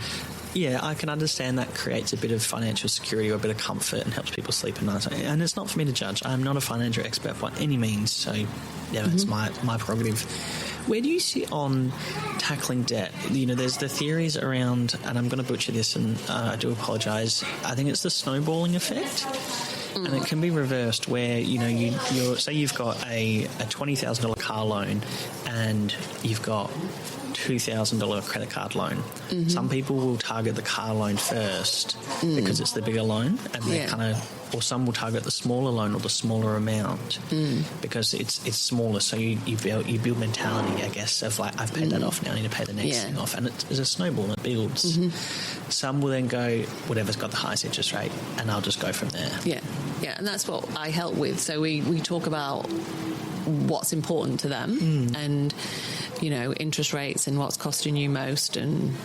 yeah, I can understand that creates a bit of financial security or a bit of comfort and helps people sleep at night. And it's not for me to judge. I'm not a financial expert by any means, so yeah, that's my prerogative. Where do you sit on tackling debt? You know, there's the theories around, and I'm going to butcher this, and I do apologise. I think it's the snowballing effect. And it can be reversed where, you know, you're say you've got a $20,000 car loan and you've got $2,000 credit card loan. Some people will target the car loan first because it's the bigger loan, and they kind of, or some will target the smaller loan or the smaller amount because it's smaller. So you build mentality, I guess, of like, I've paid that off, now I need to pay the next thing off, and it's a snowball and it builds. Some will then go, whatever's got the highest interest rate, and I'll just go from there. Yeah, and that's what I help with. So we talk about what's important to them and, you know, interest rates and what's costing you most, and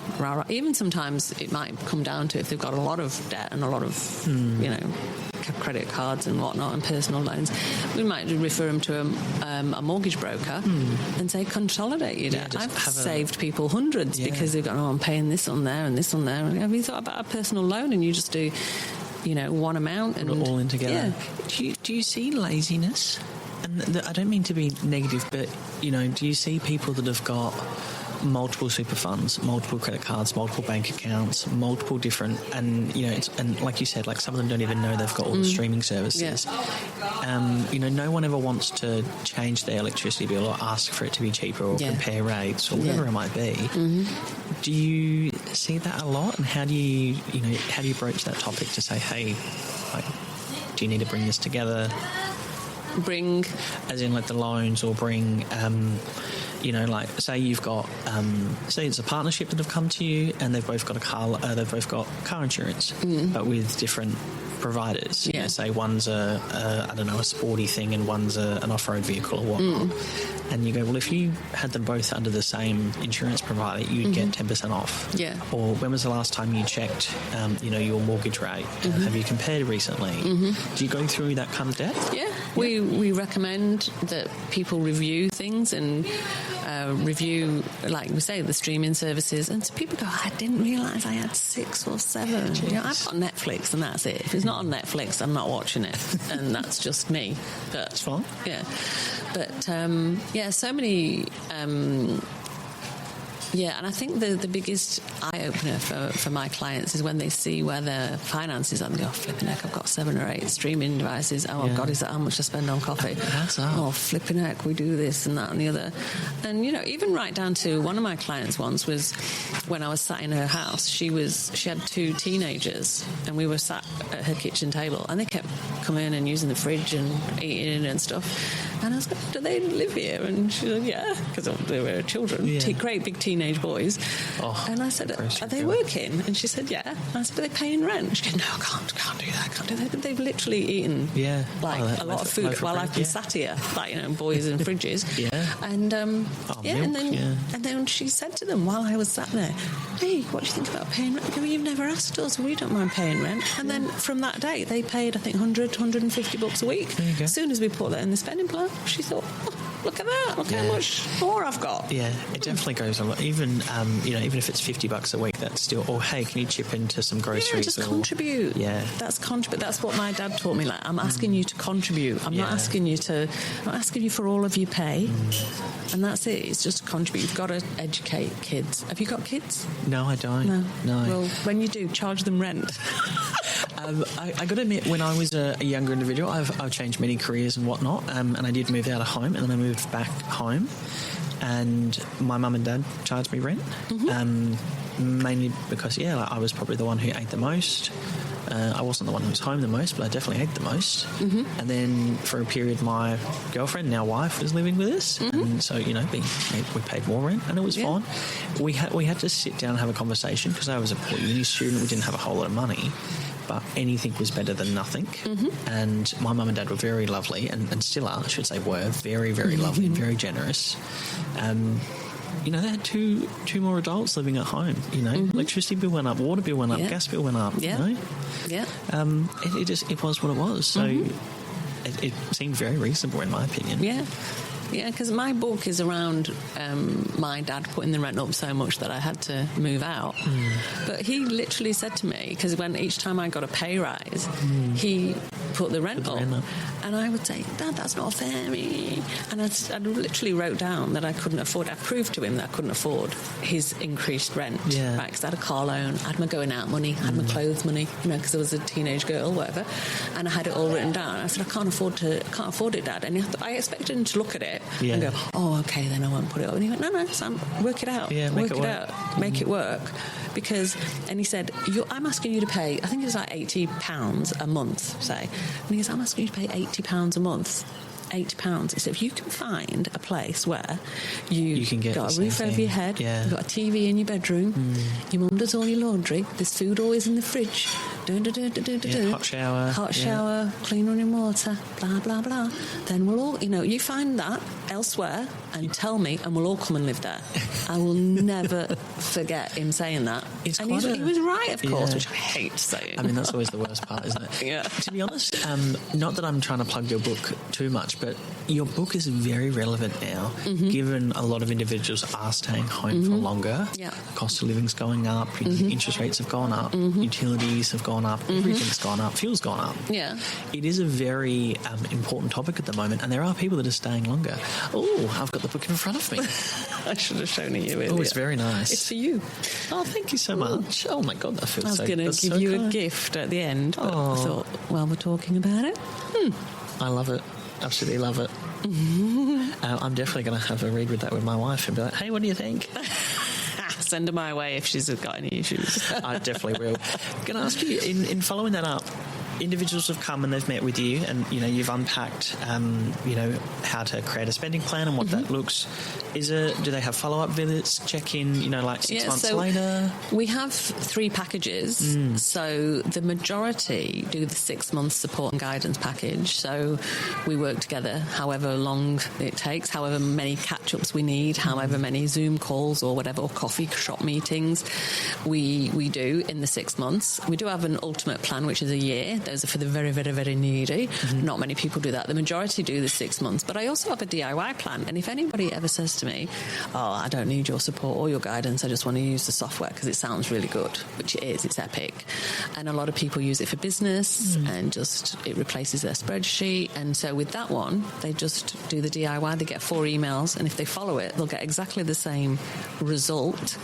even sometimes it might come down to if they've got a lot of debt and a lot of you know, credit cards and whatnot and personal loans, we might refer them to a mortgage broker and say, consolidate your debt. I've saved people hundreds because they've gone, I'm paying this on there and this on there. And have you thought about a personal loan, and you just do, you know, one amount and put it all in together. Do you see laziness? And I don't mean to be negative, but, you know, do you see people that have got multiple super funds, multiple credit cards, multiple bank accounts, multiple different, and, you know, and like you said, like some of them don't even know they've got all the streaming services. You know, no one ever wants to change their electricity bill or ask for it to be cheaper or compare rates or whatever it might be. Do you see that a lot? And how do you broach that topic to say, hey, like, do you need to bring this together? Bring, as in like the loans, or bring, you know, like say you've got, say it's a partnership that have come to you and they've both got car insurance, but with different providers. You know, say one's I don't know, a sporty thing, and one's an off-road vehicle or whatnot. And you go, well, if you had them both under the same insurance provider, you'd get 10% off. Yeah. Or when was the last time you checked, you know, your mortgage rate? Have you compared recently? Do you go through that kind of depth? Yeah. We recommend that people review things and review, like we say, the streaming services. And so people go, I didn't realise I had 6 or 7. You know, I've got Netflix and that's it. If it's not on Netflix, I'm not watching it. And that's just me. But, that's fine. Yeah. But, so many... and I think the biggest eye-opener for my clients is when they see where their finances are. They go, flipping heck, I've got 7 or 8 streaming devices. Oh, God, is that how much I spend on coffee? Oh, flipping heck, we do this and that and the other. And, you know, even right down to one of my clients once was when I was sat in her house. She had 2 teenagers, and we were sat at her kitchen table, and they kept coming in and using the fridge and eating and stuff. And I was like, do they live here? And she said, yeah, because they were children, great big teenage boys. And I said, are they working? And she said, yeah. And I said, are they paying rent? She said, no, I can't do that. Can't do that. They've literally eaten a lot of food while I've been sat here, like, you know, boys in fridges. And and then she said to them while I was sat there, hey, what do you think about paying rent? Well, you've never asked us. We don't mind paying rent. And then from that day, they paid, I think, $150 a week. As soon as we put that in the spending plan, she thought, oh, look at that, look how much more I've got. Yeah, it definitely goes a lot. Even even if it's $50 a week, that's still, oh, hey, can you chip into some groceries? Just contribute. That's what my dad taught me. Like, I'm asking you to contribute. I'm not asking you for all of your pay. And that's it. It's just to contribute. You've got to educate kids. Have you got kids? No, I don't. No. Well, when you do, charge them rent. I got to admit, when I was a younger individual, I've changed many careers and whatnot, and I did move out of home, and then I moved back home, and my mum and dad charged me rent. mainly because, I was probably the one who ate the most. I wasn't the one who was home the most, but I definitely ate the most. Mm-hmm. And then for a period, my girlfriend, now wife, was living with us. Mm-hmm. And so, we paid more rent and it was fine. We had to sit down and have a conversation because I was a poor uni student. We didn't have a whole lot of money. But anything was better than nothing. Mm-hmm. And my mum and dad were very lovely and still are, I should say were, very, very lovely and very generous. They had two more adults living at home, Electricity bill went up, water bill went up, gas bill went up, Yeah. It was what it was. So it seemed very reasonable in my opinion. Yeah. Yeah, because my book is around my dad putting the rent up so much that I had to move out. But he literally said to me, because each time I got a pay rise, he put the rent up. And I would say, Dad, that's not fair. And I literally wrote down that I couldn't afford. I proved to him that I couldn't afford his increased rent. Yeah. Right, because I had a car loan, I had my going out money, I had my clothes money, because I was a teenage girl, whatever. And I had it all written down. I said, I can't afford it, Dad. And I expected him to look at it and go, oh, okay, then I won't put it up. And he went, no, Sam, work it out. Yeah, work it out. Make it work. And he said, I'm asking you to pay, I think it was like £80 a month, say. And he goes, I'm asking you to pay £80 a month. £80. He said, if you can find a place where you can got a roof over your head, you've got a TV in your bedroom, your mum does all your laundry, there's food always in the fridge, hot shower, clean running water, blah, blah, blah, then we'll all, you find that elsewhere and tell me and we'll all come and live there. I will never forget him saying that. He was right, of course, which I hate saying. I mean, that's always the worst part, isn't it? Yeah. To be honest, not that I'm trying to plug your book too much, but your book is very relevant now, given a lot of individuals are staying home for longer. Yeah. The cost of living's going up, interest rates have gone up, utilities have gone up, everything's gone up, fuel's gone up. Yeah. It is a very important topic at the moment, and there are people that are staying longer. Oh, I've got the book in front of me. I should have shown it you earlier. Oh, it's very nice. It's for you. Oh, thank you so much. Oh my God, that feels so good. I was going to give you a gift at the end, but I thought, well, we're talking about it. I love it. Absolutely love it. I'm definitely going to have a read with that with my wife and be like, hey, what do you think? Send her my way if she's got any issues. I definitely will. Can I ask you, in following that up, individuals have come and they've met with you and, you've unpacked, how to create a spending plan and what that looks. Do they have follow-up visits, check-in, like 6 months later? We have 3 packages. So the majority do the 6-month support and guidance package. So we work together however long it takes, however many catch-ups we need, however many Zoom calls or whatever, or coffee shop meetings we do in the 6 months. We do have an ultimate plan, which is a year. Those are for the very, very, very needy. Not many people do that. The majority do the 6 months. But I also have a DIY plan. And if anybody ever says to me, oh, I don't need your support or your guidance, I just want to use the software because it sounds really good, which it is, it's epic. And a lot of people use it for business and it replaces their spreadsheet. And so with that one, they just do the DIY, they get 4 emails, and if they follow it, they'll get exactly the same result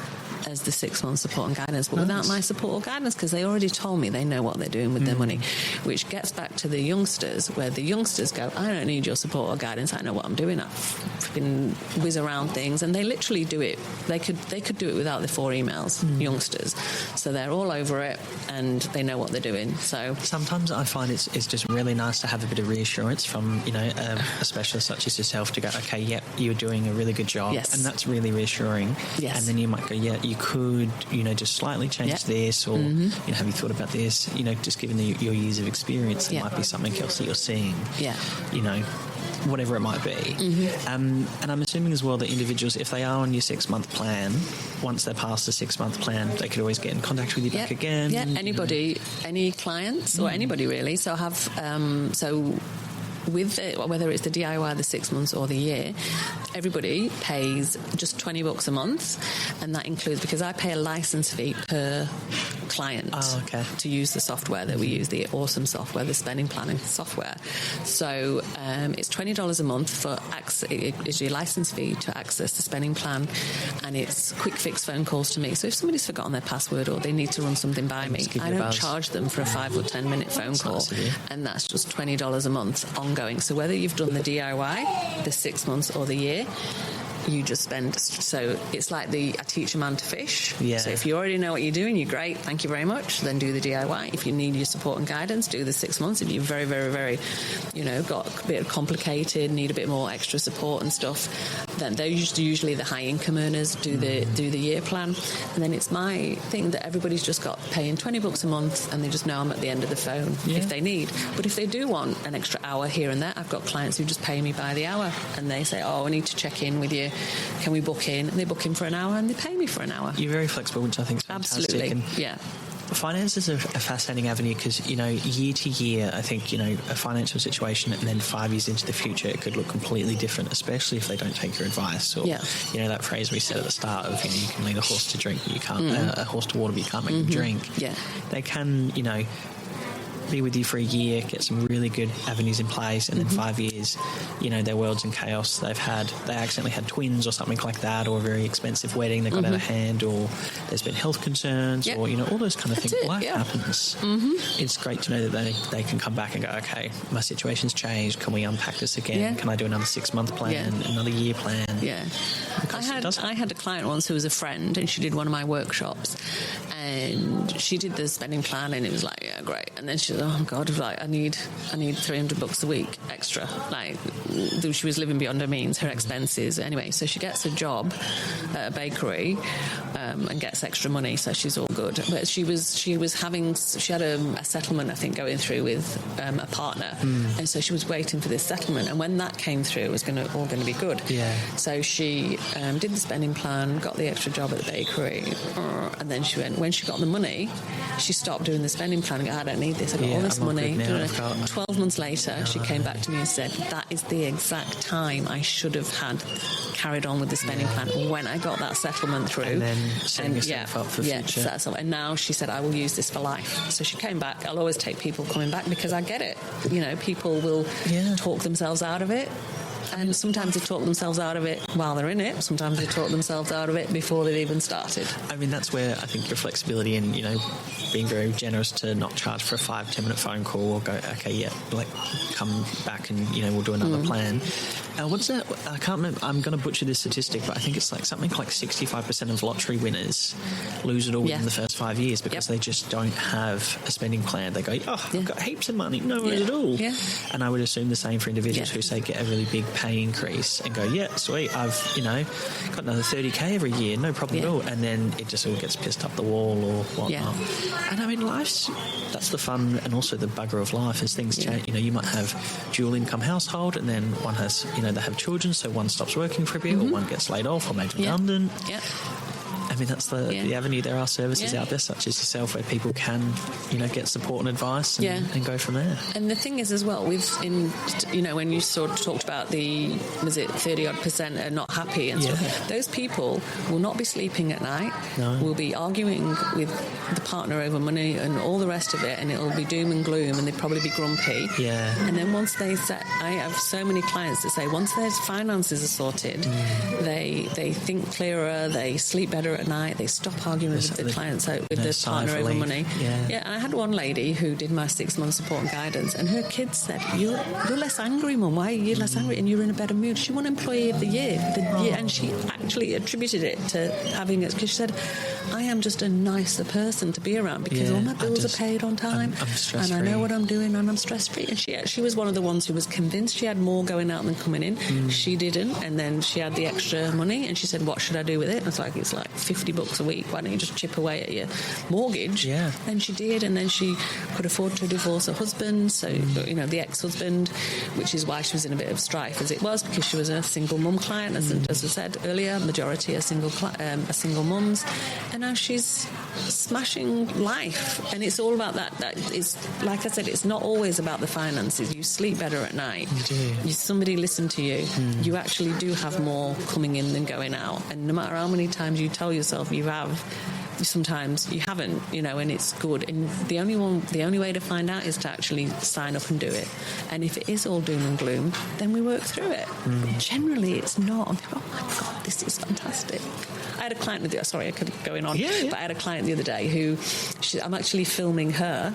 as the 6-month support and guidance, but without my support or guidance, because they already told me they know what they're doing with their money, which gets back to the youngsters, where the youngsters go, I don't need your support or guidance, I know what I'm doing, I freaking whiz around things, and they literally do it. They could do it without the 4 emails, youngsters. So they're all over it, and they know what they're doing. So sometimes I find it's just really nice to have a bit of reassurance from, a specialist such as yourself to go, okay, yep, you're doing a really good job. Yes. And that's really reassuring. Yes. And then you might go, yeah, you could, just slightly change this, or, have you thought about this? Just given your years of experience, it might be something else that you're seeing. Yeah. Whatever it might be. And I'm assuming as well that individuals, if they are on your 6-month plan, once they're past the 6-month plan, they could always get in contact with you back again. Yeah, anybody, any clients or anybody really. So have, with whether it's the DIY, the 6 months or the year, everybody pays just $20 a month, and that includes, because I pay a license fee per client to use the software that we use, the awesome software, the spending planning software. So it's $20 a month for it's your license fee to access the spending plan, and it's quick fix phone calls to me. So if somebody's forgotten their password or they need to run something by me, I don't charge them for a 5 or 10 minute phone call, and that's just $20 a month ongoing. So whether you've done the DIY, the 6 months or the year, you just spend. So it's like I teach a man to fish. Yeah. So if you already know what you're doing, you're great. Thank you very much. Then do the DIY. If you need your support and guidance, do the 6 months. If you're very, very, very, got a bit complicated, need a bit more extra support and stuff, then they're usually the high income earners do the year plan. And then it's my thing that everybody's just got paying $20 a month, and they just know I'm at the end of the phone if they need. But if they do want an extra hour here and there, I've got clients who just pay me by the hour, and they say, I need to check in with you. Can we book in? And they book in for an hour, and they pay me for an hour. You're very flexible, which I think is fantastic. Absolutely, and yeah. Finance is a fascinating avenue because, year to year, I think, a financial situation and then 5 years into the future, it could look completely different, especially if they don't take your advice. Or, that phrase we said at the start of, you can lead a horse to drink, but you can't, a horse to water, but you can't make them drink. Yeah. They can, be with you for a year, get some really good avenues in place, and then 5 years, their world's in chaos. They accidentally had twins or something like that, or a very expensive wedding that got out of hand, or there's been health concerns, or all those kind of things. Life happens. It's great to know that they can come back and go, okay, my situation's changed. Can we unpack this again? Yeah. Can I do another 6 month plan, another year plan? Yeah. I had a client once who was a friend, and she did one of my workshops, and she did the spending plan, and it was like, yeah, great. And then she said, oh God, like I need $300 a week extra. Like she was living beyond her means, her expenses. Anyway, so she gets a job at a bakery and gets extra money, so she's all good. But she had a settlement, I think, going through with a partner, and so she was waiting for this settlement. And when that came through, it was all going to be good. Yeah. So she did the spending plan, got the extra job at the bakery, and then when she got the money, she stopped doing the spending plan and go, I don't need this, I've got all this money. 12 months later, she came back to me and said, that is the exact time I should have had carried on with the spending plan when I got that settlement through. And then setting yourself up for the future. And now she said, I will use this for life. So she came back. I'll always take people coming back because I get it. People will talk themselves out of it. And sometimes they talk themselves out of it while they're in it. Sometimes they talk themselves out of it before they've even started. I mean, that's where I think your flexibility and, being very generous to not charge for a 5-10 minute phone call or go, okay, come back and, we'll do another plan. What's that? I can't remember. I'm going to butcher this statistic, but I think it's something like 65% of lottery winners lose it all within the first 5 years because they just don't have a spending plan. They go, I've got heaps of money. No worries at all. Yeah. And I would assume the same for individuals who, say, get a really big pay increase and go, sweet, I've, got another 30k every year, no problem at all. And then it just all gets pissed up the wall or whatnot. Yeah. And I mean, that's the fun and also the bugger of life as things change. You might have dual income household and then one has, they have children, so one stops working for a bit or one gets laid off or made redundant. Yeah. I mean, that's the avenue. There are services out there such as yourself where people can, get support and advice and go from there. And the thing is as well, when you sort of talked about was it 30-odd% are not happy and stuff, those people will not be sleeping at night, will be arguing with the partner over money and all the rest of it, and it'll be doom and gloom and they'd probably be grumpy. Yeah. And then once I have so many clients that say once their finances are sorted, they think clearer, they sleep better at night, they stop arguing with the clients with the partner over money. Yeah, and I had one lady who did my 6 month support and guidance, and her kids said, you're less angry, Mum, why are you less angry and you're in a better mood? She won Employee of the Year, and she actually attributed it to having it, because she said, I am just a nicer person to be around because all my bills are paid on time, I'm and I know what I'm doing and I'm stress free. And she was one of the ones who was convinced she had more going out than coming in. She didn't, and then she had the extra money and she said, what should I do with it? And it's like $50 a week, why don't you just chip away at your mortgage? Yeah. And she did, and then she could afford to divorce her husband, so the ex-husband, which is why she was in a bit of strife as it was, because she was a single mum client, as I said earlier, majority are single mums, and now she's smashing life. And it's all about that it's like I said, it's not always about the finances. You sleep better at night, somebody listen to you, you actually do have more coming in than going out, and no matter how many times you tell yourself you have, sometimes you haven't, and it's good. And the only way to find out is to actually sign up and do it. And if it is all doom and gloom, then we work through it. But generally it's not. Oh my God, this is fantastic. I had a client sorry, I could go on. Yeah. But I had a client the other day who I'm actually filming her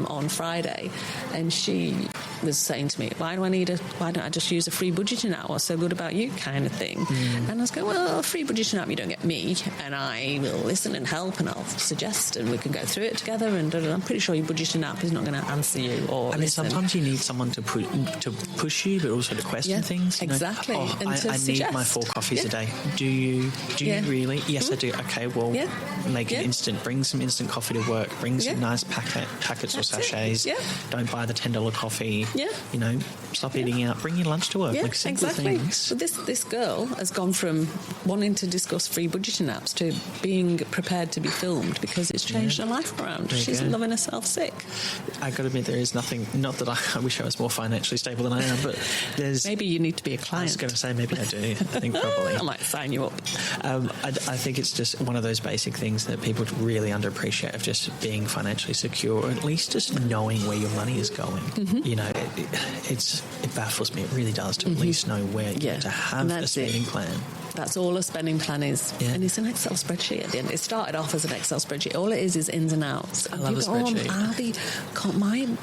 on Friday, and she was saying to me, why don't I just use a free budgeting app? What's so good about you, kind of thing? And I was going, well, a free budgeting app, you don't get me, and I will listen and help, and I'll suggest, and we can go through it together, and I'm pretty sure your budgeting app is not going to answer you or listen. Sometimes you need someone to push you, but also to question things. Exactly. And I suggest. need my 4 coffees a day. Do you really? Yes, I do. Okay, well, make it instant. Bring some instant coffee to work. Bring some nice packets or sachets. Don't buy the $10 coffee. Stop eating out. Bring your lunch to work. Like simple things. So this girl has gone from wanting to discuss free budgeting apps to being prepared to be filmed because it's changed her life around. She's loving herself sick. I got to admit, there is nothing. Not that I wish I was more financially stable than I am, but there's. Maybe you need to be a client. I was going to say maybe I do. I think probably. I might sign you up. I think it's just one of those basic things that people really underappreciate of just being financially secure, or at least just knowing where your money is going. It baffles me. It really does to at least know where to have a spending plan. That's all a spending plan is. Yeah. And it's an Excel spreadsheet at the end. It started off as an Excel spreadsheet. All it is ins and outs. I love a spreadsheet.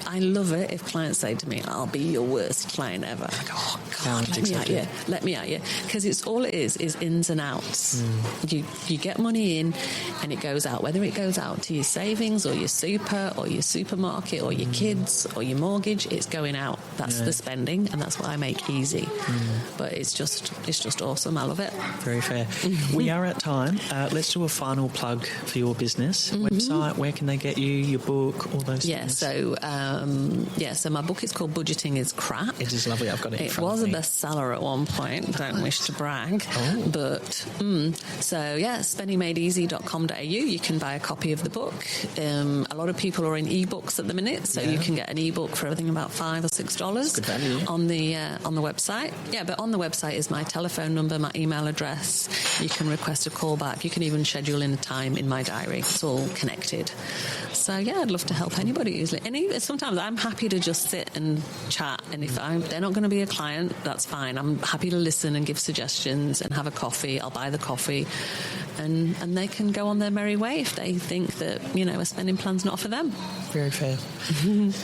I love it if clients say to me, I'll be your worst client ever. I go, oh, God, let me at you. Because it's all it is ins and outs. You get money in and it goes out. Whether it goes out to your savings or your super or your supermarket or your kids or your mortgage, it's going out. That's the spending, and that's what I make easy. But it's just awesome. I love it. Very fair. We are at time. Let's do a final plug for your business website. Where can they get you? Your book, all those things. So my book is called Budgeting is Crap. It is lovely. I've got it in front of me. It was a bestseller at one point. Don't wish to brag. But spendingmadeeasy.com.au. You can buy a copy of the book. A lot of people are in ebooks at the minute, so you can get an ebook for everything about $5 or $6. Good value. On the website. Yeah, but on the website is my telephone number, my email address. You can request a call back. You can even schedule in a time in my diary. It's all connected. So I'd love to help anybody easily. And sometimes I'm happy to just sit and chat, and if they're not going to be a client, that's fine. I'm happy to listen and give suggestions and have a coffee. I'll buy the coffee, and they can go on their merry way if they think that a spending plan's not for them. Very fair.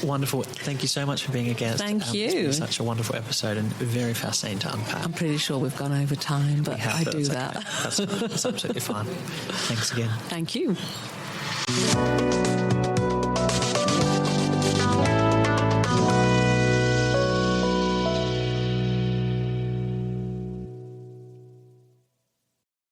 Wonderful. Thank you so much for being a guest. Thank you. It's been such a wonderful episode and very fascinating to unpack. I'm pretty sure we've gone over time, but I do that. Okay. That's absolutely fine. Thanks again. Thank you.